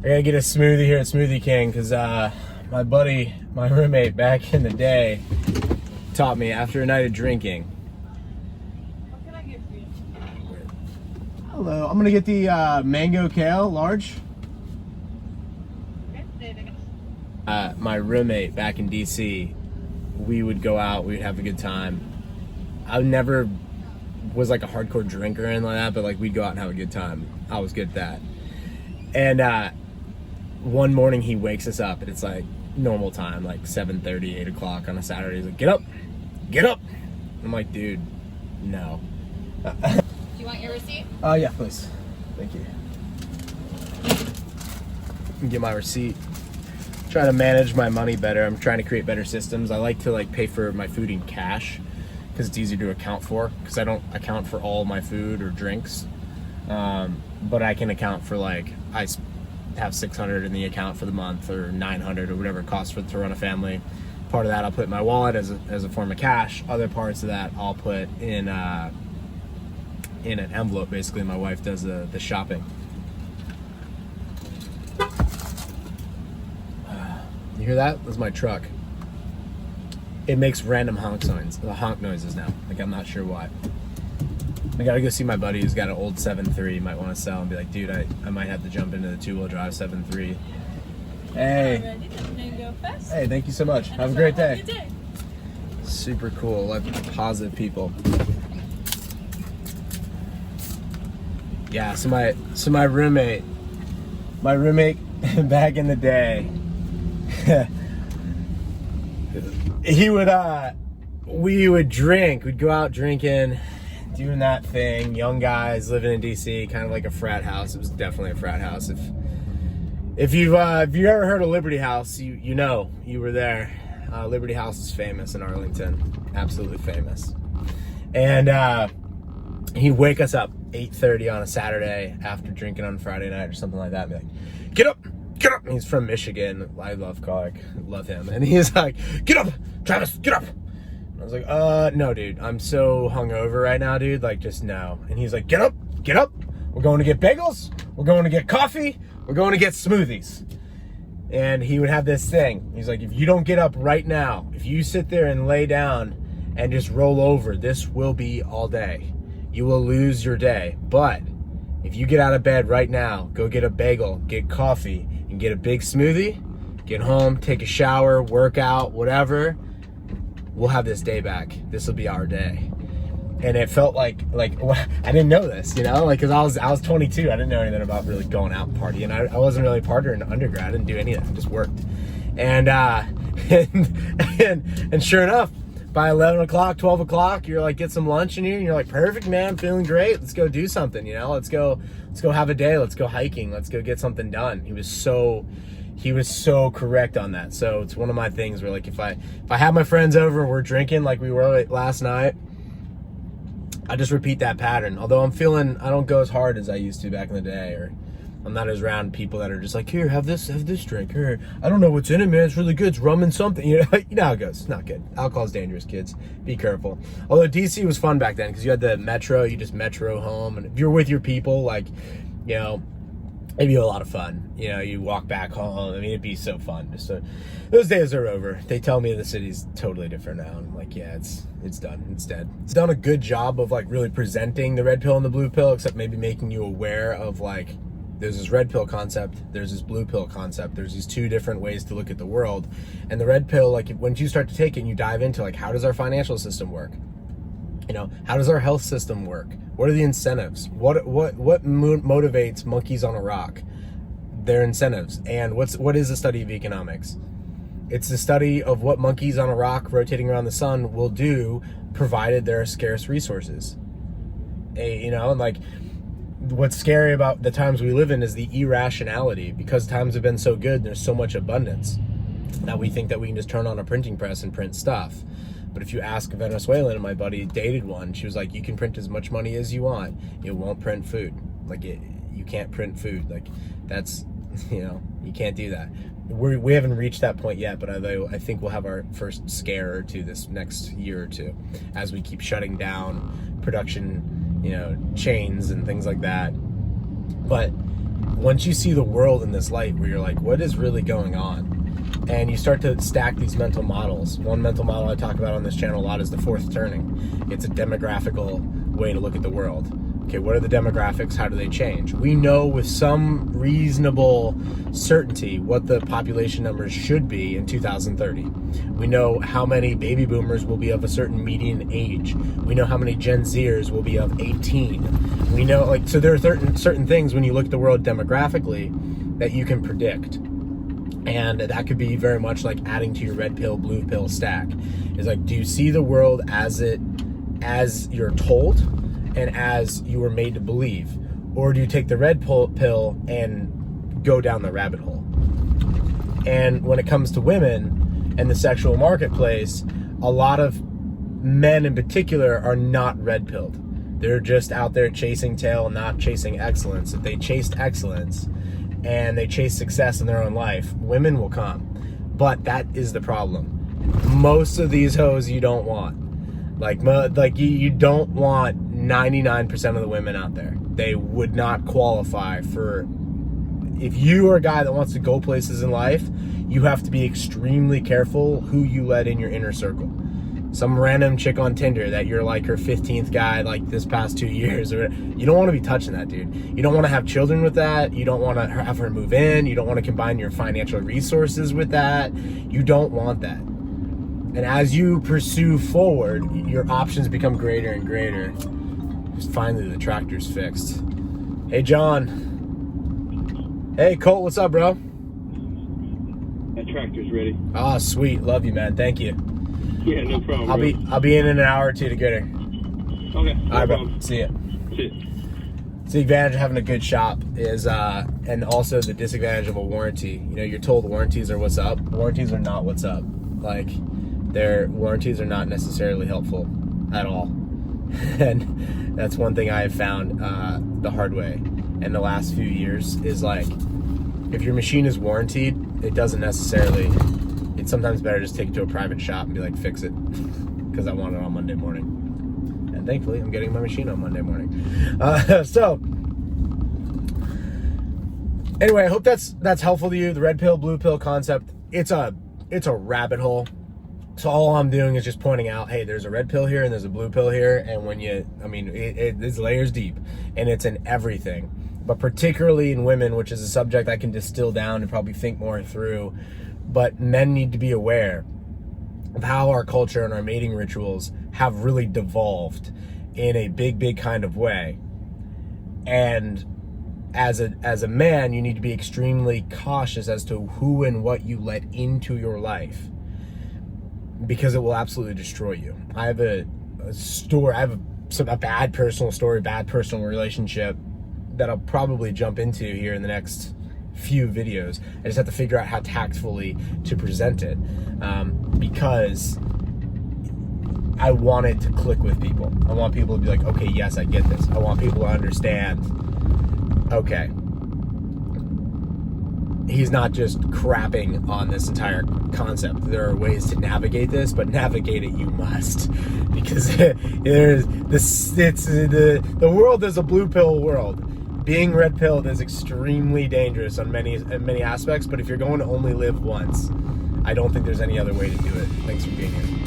gotta get a smoothie here at Smoothie King because my buddy, my roommate back in the day, taught me after a night of drinking. What can I get for you? Hello, I'm gonna get the mango kale large. My roommate back in DC, we would go out, we'd have a good time. I never was like a hardcore drinker or anything like that, but like we'd go out and have a good time. I was good at that. And one morning he wakes us up and it's like normal time, like 7:30, 8 o'clock on a Saturday. He's like, get up, get up. I'm like, dude, no. Do you want your receipt? Yeah, please. Thank you. Get my receipt. Try to manage my money better. I'm trying to create better systems. I like to like pay for my food in cash because it's easier to account for, because I don't account for all my food or drinks. But I can account for, like, I have $600 in the account for the month, or $900 or whatever it costs to run a family. Part of that I'll put in my wallet as a form of cash. Other parts of that I'll put in an envelope. Basically, my wife does the shopping. You hear that? That's my truck. It makes random honk noises now. Like, I'm not sure why. I gotta go see my buddy who's got an old 7.3 he might want to sell and be like, dude, I might have to jump into the two-wheel drive 7.3. Hey. Hey, thank you so much. Have a great day. Super cool. Like, positive people. Yeah, so my roommate back in the day, we would drink. We'd go out drinking, doing that thing. Young guys living in DC, kind of like a frat house. It was definitely a frat house. If you've ever heard of Liberty House, you know, you were there. Liberty House is famous in Arlington, absolutely famous. And he'd wake us up 8:30 on a Saturday after drinking on Friday night or something like that, and be like, get up. Get up! And he's from Michigan. I love him. And he's like, get up! Travis, get up! And I was like, no, dude. I'm so hungover right now, dude. Like, just no. And he's like, get up! Get up! We're going to get bagels. We're going to get coffee. We're going to get smoothies. And he would have this thing. He's like, if you don't get up right now, if you sit there and lay down and just roll over, this will be all day. You will lose your day. But if you get out of bed right now, go get a bagel, get coffee, and get a big smoothie, get home, take a shower, work out, whatever, we'll have this day back. This will be our day. And it felt like I didn't know this, you know, like, because I was 22. I didn't know anything about really going out and partying. I wasn't really a partier in undergrad. I didn't do any of that. I just worked. And and sure enough, by 11 o'clock, 12 o'clock, you're like, get some lunch in you, and you're like, perfect, man, feeling great. Let's go do something, you know? Let's go have a day. Let's go hiking. Let's go get something done. He was so correct on that. So it's one of my things where, like, if I have my friends over and we're drinking like we were last night, I just repeat that pattern. Although I don't go as hard as I used to back in the day, or I'm not as around people that are just like, here, have this drink. Here, I don't know what's in it, man. It's really good. It's rum and something. You know how it goes. It's not good. Alcohol's dangerous, kids. Be careful. Although DC was fun back then because you had the metro. You just metro home, and if you're with your people, like, you know, it'd be a lot of fun. You know, you walk back home. I mean, it'd be so fun. Those days are over. They tell me the city's totally different now. And I'm like, yeah, it's done. It's dead. It's done a good job of, like, really presenting the red pill and the blue pill, except maybe making you aware of, like, there's this red pill concept, there's this blue pill concept, there's these two different ways to look at the world. And the red pill, like, once you start to take it and you dive into, like, how does our financial system work? You know, how does our health system work? What are the incentives? What motivates monkeys on a rock? Their incentives. And what is the study of economics? It's the study of what monkeys on a rock rotating around the sun will do, provided there are scarce resources. You know, and, like, what's scary about the times we live in is the irrationality, because times have been so good and there's so much abundance that we think that we can just turn on a printing press and print stuff. But if you ask a Venezuelan, and my buddy dated one, she was like, you can print as much money as you want, it won't print food. Like, you can't print food. Like, that's, you know, you can't do that. We haven't reached that point yet, but I think we'll have our first scare or two this next year or two as we keep shutting down production, you know, chains and things like that. But once you see the world in this light where you're like, what is really going on? And you start to stack these mental models. One mental model I talk about on this channel a lot is the fourth turning. It's a demographical way to look at the world. Okay, what are the demographics? How do they change? We know with some reasonable certainty what the population numbers should be in 2030. We know how many baby boomers will be of a certain median age. We know how many Gen Zers will be of 18. We know, like, so there are certain things when you look at the world demographically that you can predict. And that could be very much like adding to your red pill, blue pill stack. It's like, do you see the world as you're told and as you were made to believe? Or do you take the red pill and go down the rabbit hole? And when it comes to women and the sexual marketplace, a lot of men in particular are not red pilled. They're just out there chasing tail, not chasing excellence. If they chased excellence and they chase success in their own life, women will come. But that is the problem. Most of these hoes you don't want. You don't want 99% of the women out there. They would not qualify for. If you are a guy that wants to go places in life, you have to be extremely careful who you let in your inner circle. Some random chick on Tinder that you're like her 15th guy like this past 2 years, or you don't want to be touching that, dude. You don't want to have children with that. You don't want to have her move in. You don't want to combine your financial resources with that. You don't want that. And as you pursue forward, your options become greater and greater. Just finally the tractor's fixed. Hey, John. Hey, Colt, what's up, bro? That tractor's ready. Oh, sweet. Love you, man. Thank you. Yeah, no problem. I'll be in an hour or two to get her. Okay. All right, bro. See ya. See ya. It's the advantage of having a good shop is, and also the disadvantage of a warranty. You know, you're told warranties are what's up. Warranties are not what's up. Like, their warranties are not necessarily helpful at all. And that's one thing I have found the hard way in the last few years is, like, if your machine is warranted, it doesn't necessarily, it's sometimes better just take it to a private shop and be like, fix it, because I want it on Monday morning. And thankfully, I'm getting my machine on Monday morning. So, anyway, I hope that's helpful to you. The red pill, blue pill concept, it's a rabbit hole. So all I'm doing is just pointing out, hey, there's a red pill here and there's a blue pill here. And when it's layers deep and it's in everything, but particularly in women, which is a subject I can distill down and probably think more through. But men need to be aware of how our culture and our mating rituals have really devolved in a big, big kind of way. And as a man, you need to be extremely cautious as to who and what you let into your life, because it will absolutely destroy you. I have a story. I have a bad personal story, bad personal relationship that I'll probably jump into here in the next few videos. I just have to figure out how tactfully to present it, because I want it to click with people. I want people to be like, okay, yes, I get this. I want people to understand, okay, he's not just crapping on this entire concept. There are ways to navigate this, but navigate it you must, because the world is a blue pill world. Being red pilled is extremely dangerous on many aspects, but if you're going to only live once, I don't think there's any other way to do it. Thanks for being here.